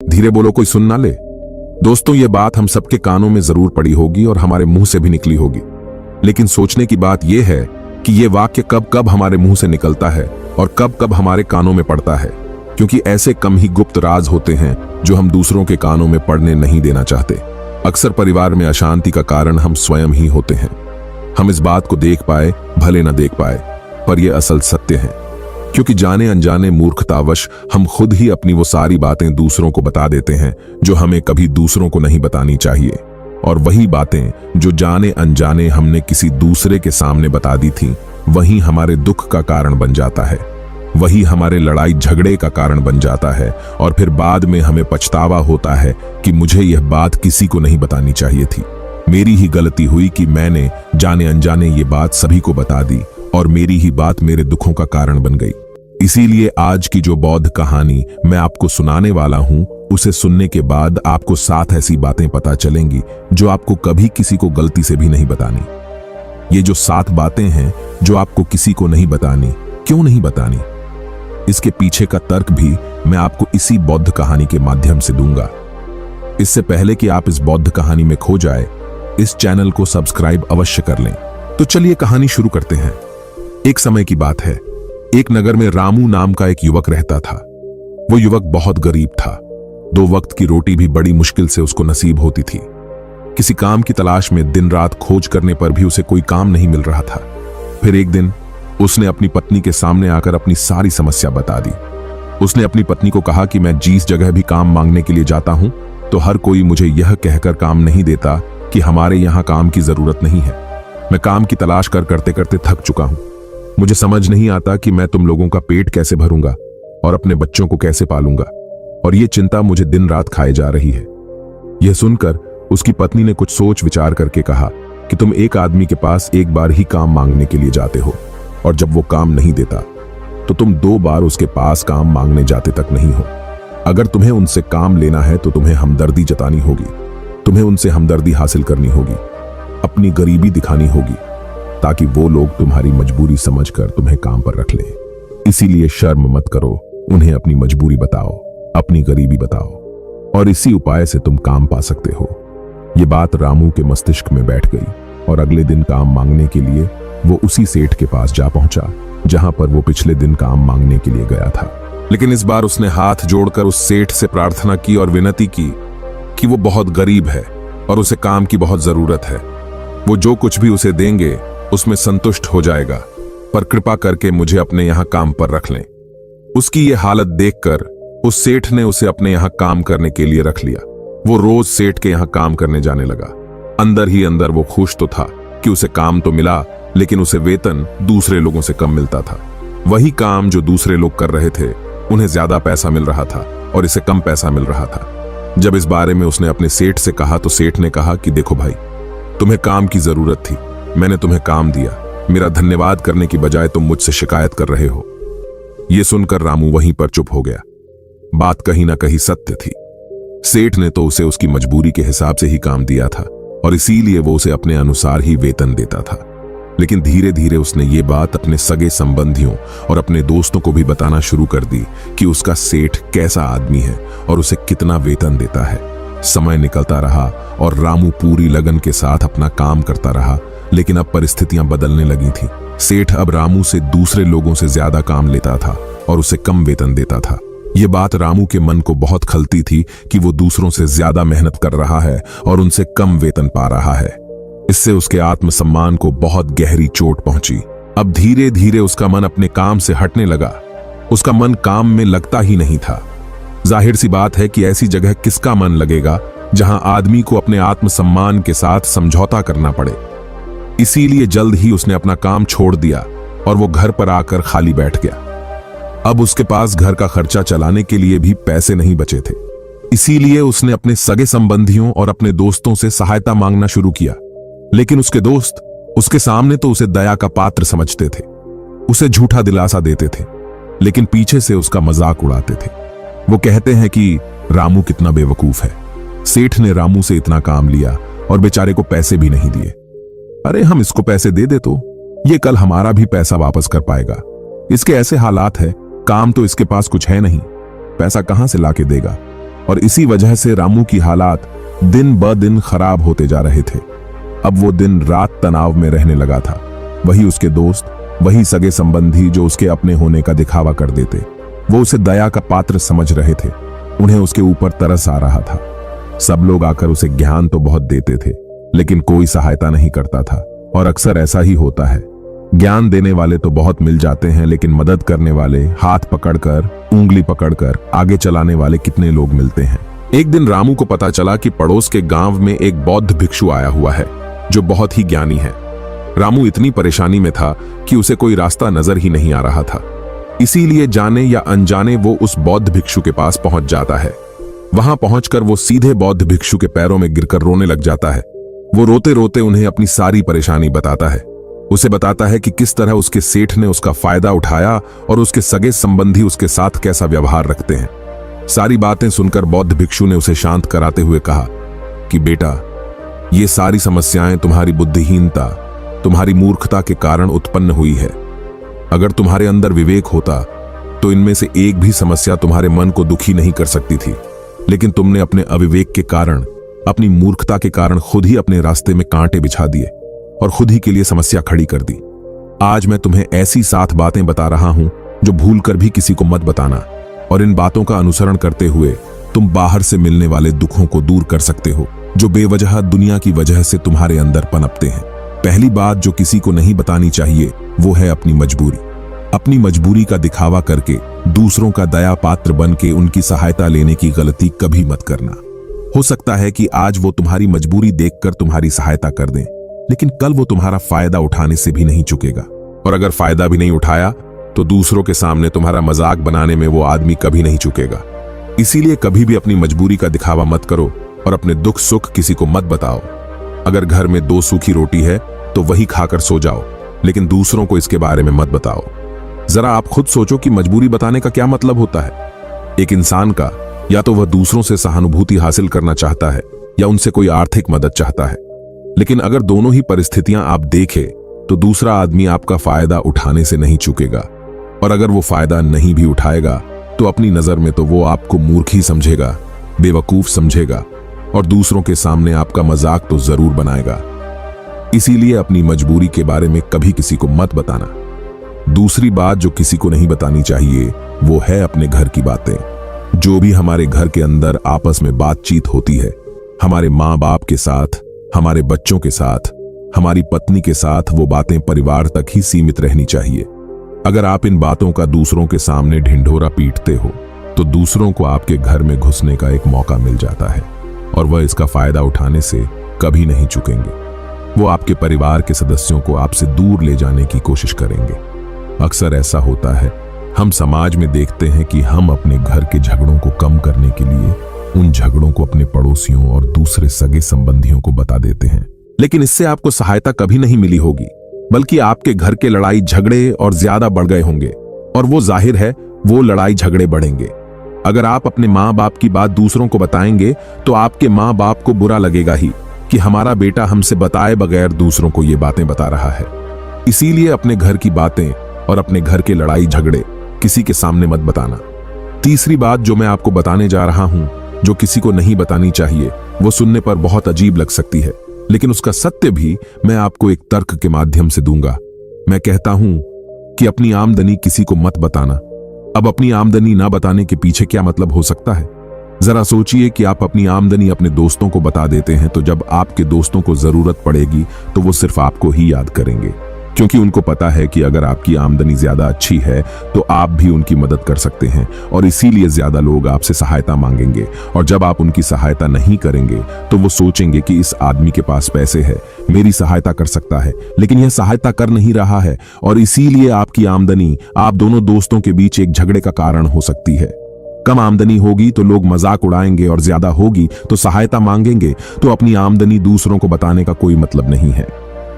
धीरे बोलो, कोई सुन ना ले। दोस्तों, ये बात हम सबके कानों में जरूर पड़ी होगी और हमारे मुंह से भी निकली होगी, लेकिन सोचने की बात यह है कि ये वाक्य कब कब हमारे मुंह से निकलता है और कब कब हमारे कानों में पड़ता है, क्योंकि ऐसे कम ही गुप्त राज होते हैं जो हम दूसरों के कानों में पड़ने नहीं देना चाहते। अक्सर परिवार में अशांति का कारण हम स्वयं ही होते हैं। हम इस बात को देख पाए भले न देख पाए, पर यह असल सत्य है, क्योंकि जाने अनजाने मूर्खतावश हम खुद ही अपनी वो सारी बातें दूसरों को बता देते हैं जो हमें कभी दूसरों को नहीं बतानी चाहिए। और वही बातें जो जाने अनजाने हमने किसी दूसरे के सामने बता दी थीं, वही हमारे दुख का कारण बन जाता है, वही हमारे लड़ाई झगड़े का कारण बन जाता है। और फिर बाद में हमें पछतावा होता है कि मुझे यह बात किसी को नहीं बतानी चाहिए थी। मेरी ही गलती हुई कि मैंने जाने अनजाने ये बात सभी को बता दी और मेरी ही बात मेरे दुखों का कारण बन गई। इसीलिए आज की जो बौद्ध कहानी मैं आपको सुनाने वाला हूं, उसे सुनने के बाद आपको 7 ऐसी बातें पता चलेंगी जो आपको कभी किसी को गलती से भी नहीं बतानी। ये जो 7 बातें हैं जो आपको किसी को नहीं बतानी, क्यों नहीं बतानी, इसके पीछे का तर्क भी मैं आपको इसी बौद्ध कहानी के माध्यम से दूंगा। इससे पहले कि आप इस बौद्ध कहानी में खो जाए, इस चैनल को सब्सक्राइब अवश्य कर लें। तो चलिए कहानी शुरू करते हैं। एक समय की बात है, एक नगर में रामू नाम का एक युवक रहता था। वो युवक बहुत गरीब था। 2 वक्त की रोटी भी बड़ी मुश्किल से उसको नसीब होती थी। किसी काम की तलाश में दिन रात खोज करने पर भी उसे कोई काम नहीं मिल रहा था। फिर एक दिन उसने अपनी पत्नी के सामने आकर अपनी सारी समस्या बता दी। उसने अपनी पत्नी को कहा कि मैं जिस जगह भी काम मांगने के लिए जाता हूं, तो हर कोई मुझे यह कहकर काम नहीं देता कि हमारे यहां काम की जरूरत नहीं है। मैं काम की तलाश करते करते थक चुका हूं। मुझे समझ नहीं आता कि मैं तुम लोगों का पेट कैसे भरूंगा और अपने बच्चों को कैसे पालूंगा, और यह चिंता मुझे दिन रात खाए जा रही है। यह सुनकर उसकी पत्नी ने कुछ सोच विचार करके कहा कि तुम एक आदमी के पास एक बार ही काम मांगने के लिए जाते हो, और जब वो काम नहीं देता तो तुम 2 बार उसके पास काम मांगने जाते तक नहीं हो। अगर तुम्हें उनसे काम लेना है तो तुम्हें हमदर्दी जतानी होगी, तुम्हें उनसे हमदर्दी हासिल करनी होगी, अपनी गरीबी दिखानी होगी, ताकि वो लोग तुम्हारी मजबूरी समझकर तुम्हें काम पर रख लें। इसीलिए शर्म मत करो, उन्हें अपनी मजबूरी बताओ, अपनी गरीबी बताओ, और इसी उपाय से तुम काम पा सकते हो। ये बात रामू के मस्तिष्क में बैठ गई और अगले दिन काम मांगने के लिए वो उसी सेठ के पास जा पहुंचा जहां पर वो पिछले दिन काम मांगने के लिए गया था। लेकिन इस बार उसने हाथ जोड़कर उस सेठ से प्रार्थना की और विनती की कि वो बहुत गरीब है और उसे काम की बहुत जरूरत है। वो जो कुछ भी उसे देंगे उसमें संतुष्ट हो जाएगा, पर कृपा करके मुझे अपने यहां काम पर रख लें। उसकी ये हालत देखकर उस सेठ ने उसे अपने यहां काम करने के लिए रख लिया। वो रोज सेठ के यहां काम करने जाने लगा। अंदर ही अंदर वो खुश तो था कि उसे काम तो मिला, लेकिन उसे वेतन दूसरे लोगों से कम मिलता था। वही काम जो दूसरे लोग कर रहे थे, उन्हें ज्यादा पैसा मिल रहा था और इसे कम पैसा मिल रहा था। जब इस बारे में उसने अपने सेठ से कहा तो सेठ ने कहा कि देखो भाई, तुम्हें काम की जरूरत थी, मैंने तुम्हें काम दिया, मेरा धन्यवाद करने की बजाय तुम मुझसे शिकायत कर रहे हो। यह सुनकर रामू वहीं पर चुप हो गया। बात कहीं ना कहीं सत्य थी। सेठ ने तो उसे उसकी मजबूरी के हिसाब से ही काम दिया था और इसीलिए वो उसे अपने अनुसार ही वेतन देता था। लेकिन धीरे धीरे उसने ये बात अपने सगे संबंधियों और अपने दोस्तों को भी बताना शुरू कर दी कि उसका सेठ कैसा आदमी है और उसे कितना वेतन देता है। समय निकलता रहा और रामू पूरी लगन के साथ अपना काम करता रहा, लेकिन अब परिस्थितियां बदलने लगी थीं। सेठ अब रामू से दूसरे लोगों से ज्यादा काम लेता था और उसे कम वेतन देता था। ये बात रामू के मन को बहुत खलती थी कि वो दूसरों से ज्यादा मेहनत कर रहा है और उनसे कम वेतन पा रहा है। इससे उसके आत्मसम्मान को बहुत गहरी चोट पहुंची। अब धीरे धीरे उसका मन अपने काम से हटने लगा। उसका मन काम में लगता ही नहीं था। जाहिर सी बात है कि ऐसी जगह किसका मन लगेगा जहां आदमी को अपने आत्मसम्मान के साथ समझौता करना पड़े। इसीलिए जल्द ही उसने अपना काम छोड़ दिया और वो घर पर आकर खाली बैठ गया। अब उसके पास घर का खर्चा चलाने के लिए भी पैसे नहीं बचे थे। इसीलिए उसने अपने सगे संबंधियों और अपने दोस्तों से सहायता मांगना शुरू किया। लेकिन उसके दोस्त उसके सामने तो उसे दया का पात्र समझते थे, उसे झूठा दिलासा देते थे, लेकिन पीछे से उसका मजाक उड़ाते थे। वो कहते हैं कि रामू कितना बेवकूफ है, सेठ ने रामू से इतना काम लिया और बेचारे को पैसे भी नहीं दिए। अरे हम इसको पैसे दे दे तो ये कल हमारा भी पैसा वापस कर पाएगा। इसके ऐसे हालात है, काम तो इसके पास कुछ है नहीं, पैसा कहां से लाके देगा। और इसी वजह से रामू की हालात दिन ब दिन खराब होते जा रहे थे। अब वो दिन रात तनाव में रहने लगा था। वही उसके दोस्त, वही सगे संबंधी जो उसके अपने होने का दिखावा कर देते, वो उसे दया का पात्र समझ रहे थे। उन्हें उसके ऊपर तरस आ रहा था। सब लोग आकर उसे ज्ञान तो बहुत देते थे, लेकिन कोई सहायता नहीं करता था। और अक्सर ऐसा ही होता है। ज्ञान देने वाले तो बहुत मिल जाते हैं, लेकिन मदद करने वाले, हाथ पकड़कर, उंगली पकड़कर आगे चलाने वाले कितने लोग मिलते हैं। एक दिन रामू को पता चला कि पड़ोस के गांव में एक बौद्ध भिक्षु आया हुआ है जो बहुत ही ज्ञानी है। रामू इतनी परेशानी में था कि उसे कोई रास्ता नजर ही नहीं आ रहा था। इसीलिए जाने या अनजाने वो उस बौद्ध भिक्षु के पास पहुंच जाता है। वहां पहुंचकर वो सीधे बौद्ध भिक्षु के पैरों में गिरकर रोने लग जाता है। वो रोते रोते उन्हें अपनी सारी परेशानी बताता है। उसे बताता है कि किस तरह उसके सेठ ने उसका फायदा उठाया और उसके सगे संबंधी उसके साथ कैसा व्यवहार रखते हैं। सारी बातें सुनकर बौद्ध भिक्षु ने उसे शांत कराते हुए कहा कि बेटा, ये सारी समस्याएं तुम्हारी बुद्धिहीनता, तुम्हारी मूर्खता के कारण उत्पन्न हुई है। अगर तुम्हारे अंदर विवेक होता तो इनमें से एक भी समस्या तुम्हारे मन को दुखी नहीं कर सकती थी, लेकिन तुमने अपने अविवेक के कारण, अपनी मूर्खता के कारण खुद ही अपने रास्ते में कांटे बिछा दिए और खुद ही के लिए समस्या खड़ी कर दी। आज मैं तुम्हें ऐसी 7 बातें बता रहा हूं जो भूलकर भी किसी को मत बताना, और इन बातों का अनुसरण करते हुए तुम बाहर से मिलने वाले दुखों को दूर कर सकते हो जो बेवजह दुनिया की वजह से तुम्हारे अंदर पनपते हैं। पहली बात जो किसी को नहीं बतानी चाहिए वो है अपनी मजबूरी। अपनी मजबूरी का दिखावा करके दूसरों का दया पात्र बन के उनकी सहायता लेने की गलती कभी मत करना। हो सकता है कि आज वो तुम्हारी मजबूरी देखकर तुम्हारी सहायता कर दें, लेकिन कल वो तुम्हारा फायदा उठाने से भी नहीं चुकेगा। और अगर फायदा भी नहीं उठाया तो दूसरों के सामने तुम्हारा मजाक बनाने में वो आदमी कभी नहीं चुकेगा। इसीलिए कभी भी अपनी मजबूरी का दिखावा मत करो और अपने दुख सुख किसी को मत बताओ। अगर घर में 2 सूखी रोटी है तो वही खाकर सो जाओ, लेकिन दूसरों को इसके बारे में मत बताओ। जरा आप खुद सोचो कि मजबूरी बताने का क्या मतलब होता है। एक इंसान का या तो वह दूसरों से सहानुभूति हासिल करना चाहता है या उनसे कोई आर्थिक मदद चाहता है, लेकिन अगर दोनों ही परिस्थितियां आप देखें तो दूसरा आदमी आपका फायदा उठाने से नहीं चूकेगा, और अगर वो फायदा नहीं भी उठाएगा तो अपनी नजर में तो वो आपको मूर्ख ही समझेगा, बेवकूफ समझेगा, और दूसरों के सामने आपका मजाक तो जरूर बनाएगा। इसीलिए अपनी मजबूरी के बारे में कभी किसी को मत बताना। दूसरी बात जो किसी को नहीं बतानी चाहिए वो है अपने घर की बातें। जो भी हमारे घर के अंदर आपस में बातचीत होती है, हमारे माँ बाप के साथ, हमारे बच्चों के साथ, हमारी पत्नी के साथ, वो बातें परिवार तक ही सीमित रहनी चाहिए। अगर आप इन बातों का दूसरों के सामने ढिंढोरा पीटते हो तो दूसरों को आपके घर में घुसने का एक मौका मिल जाता है और वह इसका फायदा उठाने से कभी नहीं चूकेंगे। वो आपके परिवार के सदस्यों को आपसे दूर ले जाने की कोशिश करेंगे। अक्सर ऐसा होता है, हम समाज में देखते हैं कि हम अपने घर के झगड़ों को कम करने के लिए उन झगड़ों को अपने पड़ोसियों और दूसरे सगे संबंधियों को बता देते हैं, लेकिन इससे आपको सहायता कभी नहीं मिली होगी, बल्कि आपके घर के लड़ाई झगड़े और ज्यादा बढ़ गए होंगे, और वो जाहिर है वो लड़ाई झगड़े बढ़ेंगे। अगर आप अपने माँ बाप की बात दूसरों को बताएंगे तो आपके माँ बाप को बुरा लगेगा ही कि हमारा बेटा हमसे बताए बगैर दूसरों को ये बातें बता रहा है। इसीलिए अपने घर की बातें और अपने घर के लड़ाई झगड़े किसी के सामने मत बताना। तीसरी बात जो मैं आपको बताने जा रहा हूं, जो किसी को नहीं बतानी चाहिए, वो सुनने पर बहुत अजीब लग सकती है, लेकिन उसका सत्य भी मैं आपको एक तर्क के माध्यम से दूंगा। मैं कहता हूं कि अपनी आमदनी किसी को मत बताना। अब अपनी आमदनी ना बताने के पीछे क्या मतलब हो सकता है? जरा सोचिए कि आप अपनी आमदनी अपने दोस्तों को बता देते हैं तो जब आपके दोस्तों को जरूरत पड़ेगी तो वो सिर्फ आपको ही याद करेंगे, क्योंकि उनको पता है कि अगर आपकी आमदनी ज्यादा अच्छी है तो आप भी उनकी मदद कर सकते हैं, और इसीलिए ज्यादा लोग आपसे सहायता मांगेंगे। और जब आप उनकी सहायता नहीं करेंगे तो वो सोचेंगे कि इस आदमी के पास पैसे है, मेरी सहायता कर सकता है, लेकिन यह सहायता कर नहीं रहा है, और इसीलिए आपकी आमदनी आप दोनों दोस्तों के बीच एक झगड़े का कारण हो सकती है। कम आमदनी होगी तो लोग मजाक उड़ाएंगे, और ज्यादा होगी तो सहायता मांगेंगे, तो अपनी आमदनी दूसरों को बताने का कोई मतलब नहीं है।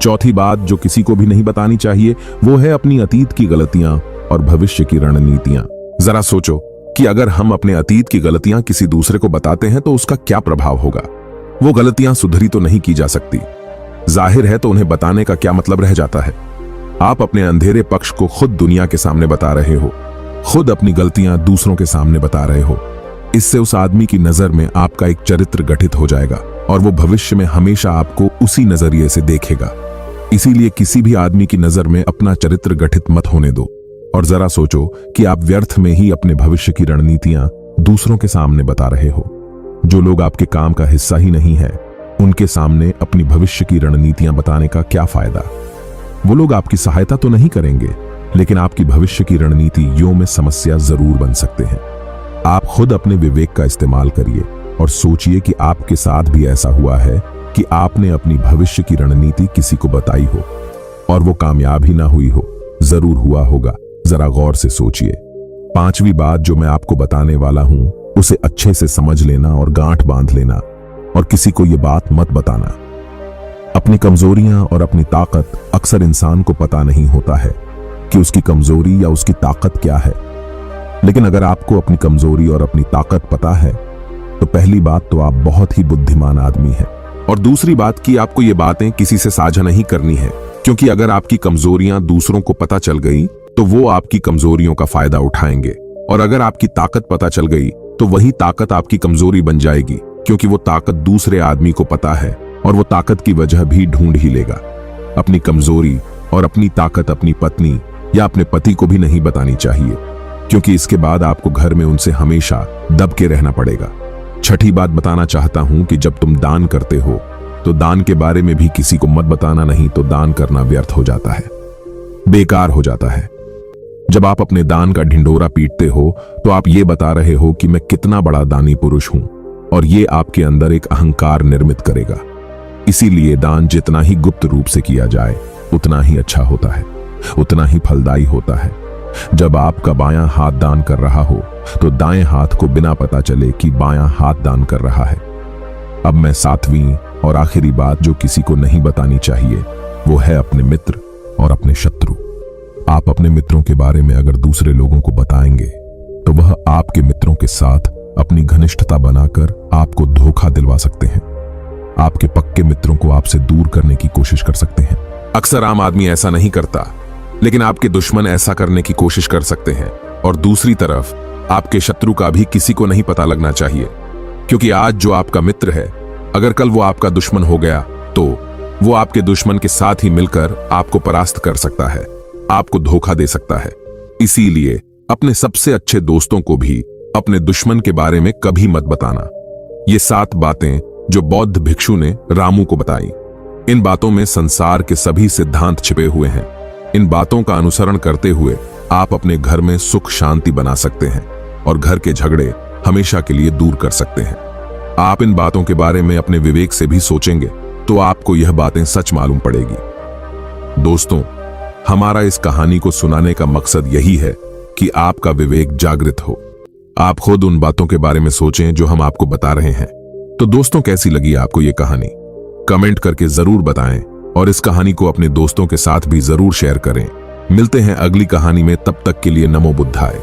चौथी बात जो किसी को भी नहीं बतानी चाहिए वो है अपनी अतीत की गलतियां और भविष्य की रणनीतियां। जरा सोचो कि अगर हम अपने अतीत की गलतियां किसी दूसरे को बताते हैं तो उसका क्या प्रभाव होगा। वो गलतियां सुधरी तो नहीं की जा सकती, जाहिर है, तो उन्हें बताने का क्या मतलब रह जाता है। आप अपने अंधेरे पक्ष को खुद दुनिया के सामने बता रहे हो, खुद अपनी गलतियां दूसरों के सामने बता रहे हो। इससे उस आदमी की नजर में आपका एक चरित्र गठित हो जाएगा और वो भविष्य में हमेशा आपको उसी नजरिए से देखेगा। इसीलिए किसी भी आदमी की नजर में अपना चरित्र गठित मत होने दो और जरा सोचो कि आप व्यर्थ में ही अपने भविष्य की रणनीतियां दूसरों के सामने बता रहे हो। जो लोग आपके काम का हिस्सा ही नहीं है, उनके सामने अपनी भविष्य की रणनीतियां बताने का क्या फायदा। वो लोग आपकी सहायता तो नहीं करेंगे, लेकिन आपकी भविष्य की रणनीतियों में समस्या जरूर बन सकते हैं। आप खुद अपने विवेक का इस्तेमाल करिए और सोचिए कि आपके साथ भी ऐसा हुआ है कि आपने अपनी भविष्य की रणनीति किसी को बताई हो और वो कामयाब ही ना हुई हो। जरूर हुआ होगा, जरा गौर से सोचिए। पांचवी बात जो मैं आपको बताने वाला हूं, उसे अच्छे से समझ लेना और गांठ बांध लेना और किसी को यह बात मत बताना। अपनी कमजोरियां और अपनी ताकत अक्सर इंसान को पता नहीं होता है कि उसकी कमजोरी या उसकी ताकत क्या है। लेकिन अगर आपको अपनी कमजोरी और अपनी ताकत पता है तो पहली बात तो आप बहुत ही बुद्धिमान आदमी हैं। और दूसरी बात कि आपको ये बातें किसी से साझा नहीं करनी है, क्योंकि अगर आपकी कमजोरियां दूसरों को पता चल गई तो वो आपकी कमजोरियों का फायदा उठाएंगे, और अगर आपकी ताकत पता चल गई तो वही ताकत आपकी कमजोरी बन जाएगी, क्योंकि वो ताकत दूसरे आदमी को पता है और वो ताकत की वजह भी ढूंढ ही लेगा। अपनी कमजोरी और अपनी ताकत अपनी पत्नी या अपने पति को भी नहीं बतानी चाहिए, क्योंकि इसके बाद आपको घर में उनसे हमेशा दब के रहना पड़ेगा। छठी बात बताना चाहता हूं कि जब तुम दान करते हो तो दान के बारे में भी किसी को मत बताना, नहीं तो दान करना व्यर्थ हो जाता है, बेकार हो जाता है। जब आप अपने दान का ढिंढोरा पीटते हो तो आप ये बता रहे हो कि मैं कितना बड़ा दानी पुरुष हूं, और ये आपके अंदर एक अहंकार निर्मित करेगा। इसीलिए दान जितना ही गुप्त रूप से किया जाए उतना ही अच्छा होता है, उतना ही फलदायी होता है। जब आपका बायां हाथ दान कर रहा हो तो दाएं हाथ को बिना पता चले कि बायां हाथ दान कर रहा है। अब मैं सातवीं और आखिरी बात जो किसी को नहीं बतानी चाहिए, वो है अपने मित्र और अपने शत्रु। आप अपने मित्रों के बारे में अगर दूसरे लोगों को बताएंगे तो वह आपके मित्रों के साथ अपनी घनिष्ठता बनाकर आपको धोखा दिलवा सकते हैं। आपके पक्के मित्रों को आपसे दूर करने की कोशिश कर सकते हैं। अक्सर आम आदमी ऐसा नहीं करता, लेकिन आपके दुश्मन ऐसा करने की कोशिश कर सकते हैं। और दूसरी तरफ आपके शत्रु का भी किसी को नहीं पता लगना चाहिए, क्योंकि आज जो आपका मित्र है, अगर कल वो आपका दुश्मन हो गया तो वो आपके दुश्मन के साथ ही मिलकर आपको परास्त कर सकता है, आपको धोखा दे सकता है। इसीलिए अपने सबसे अच्छे दोस्तों को भी अपने दुश्मन के बारे में कभी मत बताना। ये 7 बातें जो बौद्ध भिक्षु ने रामू को बताई, इन बातों में संसार के सभी सिद्धांत छिपे हुए हैं। इन बातों का अनुसरण करते हुए आप अपने घर में सुख शांति बना सकते हैं और घर के झगड़े हमेशा के लिए दूर कर सकते हैं। आप इन बातों के बारे में अपने विवेक से भी सोचेंगे तो आपको यह बातें सच मालूम पड़ेगी। दोस्तों, हमारा इस कहानी को सुनाने का मकसद यही है कि आपका विवेक जागृत हो। आप खुद उन बातों के बारे में सोचें जो हम आपको बता रहे हैं। तो दोस्तों, कैसी लगी आपको ये कहानी? कमेंट करके जरूर बताएं और इस कहानी को अपने दोस्तों के साथ भी जरूर शेयर करें। मिलते हैं अगली कहानी में, तब तक के लिए नमो बुद्धाय।